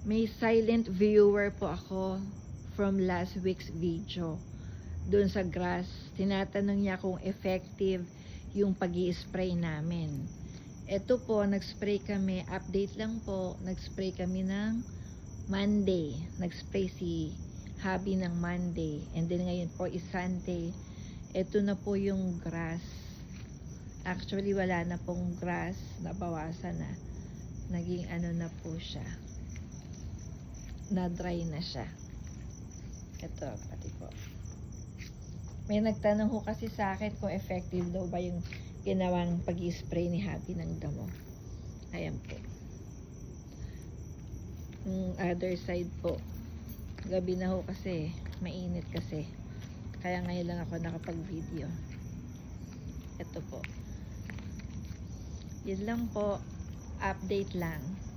May silent viewer po ako from last week's video. Doon sa grass, tinatanong niya kung effective yung pag-i-spray namin. Ito po, nag-spray kami, update lang po, nag-spray kami ng Monday. Nag-spray si Habi ng Monday. And then ngayon po is Sunday. Ito na po yung grass. Actually, wala na pong grass. Nabawasan na. Naging ano na po siya. Na-dry na siya. Ito, pati po. May nagtanong ho kasi sa akin kung effective daw ba yung ginawang pag-i-spray ni Happy ng damo. Ayan po. Yung other side po. Gabi na ho kasi. Mainit kasi. Kaya ngayon lang ako nakapag-video. Ito po. Yun lang po. Update lang.